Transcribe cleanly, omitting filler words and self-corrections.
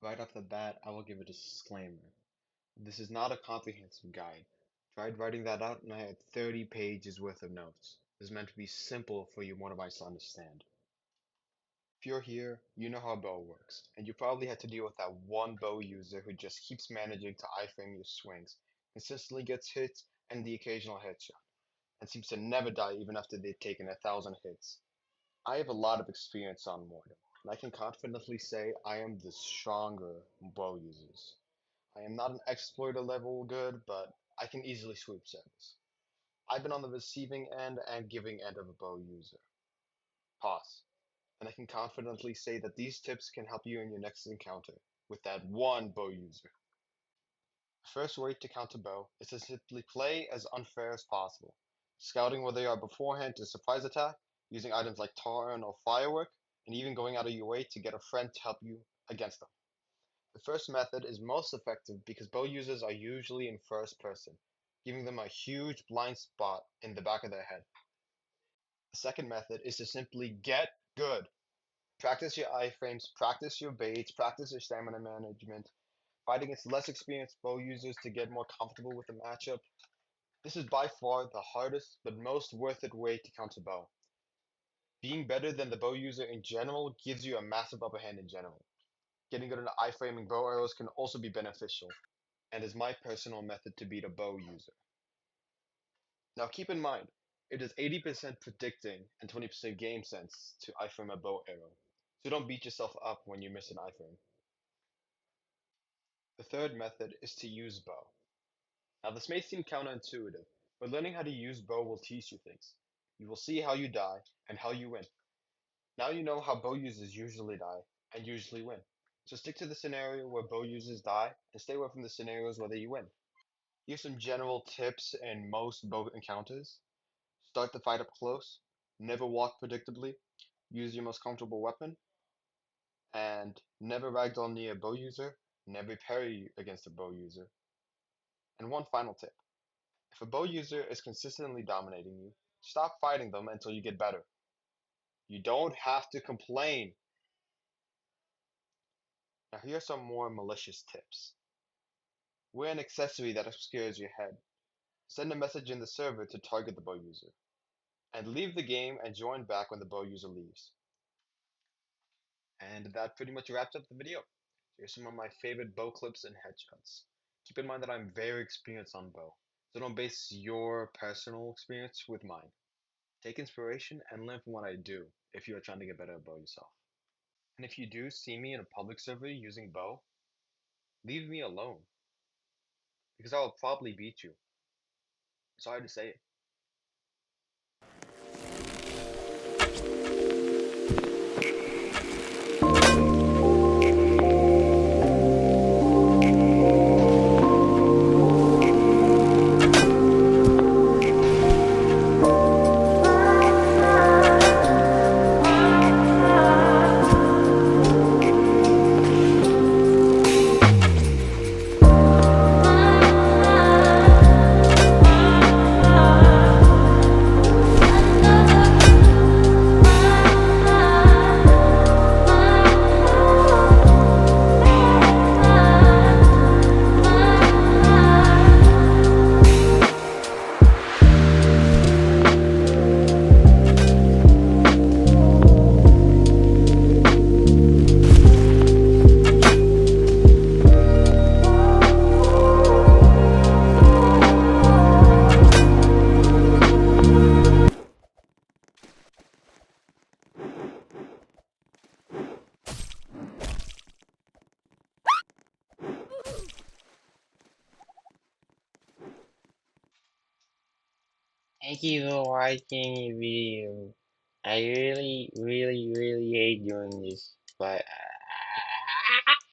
Right off the bat, I will give a disclaimer. This is not a comprehensive guide. Tried writing that out and I had 30 pages worth of notes. This is meant to be simple for you motorbikes to understand. If you're here, you know how a bow works, and you probably had to deal with that one bow user who just keeps managing to iframe your swings, consistently gets hits and the occasional headshot, and seems to never die even after they've taken 1,000 hits. I have a lot of experience on Mortem, and I can confidently say I am the stronger bow users. I am not an exploiter level good, but I can easily sweep circles. I've been on the receiving end and giving end of a bow user. Pause. And I can confidently say that these tips can help you in your next encounter with that one bow user. The first way to counter bow is to simply play as unfair as possible, scouting where they are beforehand to surprise attack, using items like Tarn or Firework, and even going out of your way to get a friend to help you against them. The first method is most effective because bow users are usually in first person, giving them a huge blind spot in the back of their head. The second method is to simply get good. Practice your iframes, practice your baits, practice your stamina management, fight against less experienced bow users to get more comfortable with the matchup. This is by far the hardest but most worth it way to counter bow. Being better than the bow user in general gives you a massive upper hand in general. Getting good at iframing bow arrows can also be beneficial, and is my personal method to beat a bow user. Now keep in mind, it is 80% predicting and 20% game sense to iframe a bow arrow, so don't beat yourself up when you miss an iframe. The third method is to use bow. Now this may seem counterintuitive, but learning how to use bow will teach you things. You will see how you die and how you win. Now you know how bow users usually die and usually win. So stick to the scenario where bow users die and stay away from the scenarios where you win. Here's some general tips in most bow encounters. Start the fight up close, never walk predictably, use your most comfortable weapon, and never ragdoll near a bow user, never parry against a bow user. And one final tip. If a bow user is consistently dominating you, stop fighting them until you get better. You don't have to complain. Now here are some more malicious tips. Wear an accessory that obscures your head. Send a message in the server to target the bow user. And leave the game and join back when the bow user leaves. And that pretty much wraps up the video. Here's some of my favorite bow clips and headshots. Keep in mind that I'm very experienced on bow, so don't base your personal experience with mine. Take inspiration and learn from what I do if you are trying to get better at bow yourself. And if you do see me in a public server using bow, leave me alone, because I will probably beat you. Sorry to say it. Thank you for watching the video. I really hate doing this, but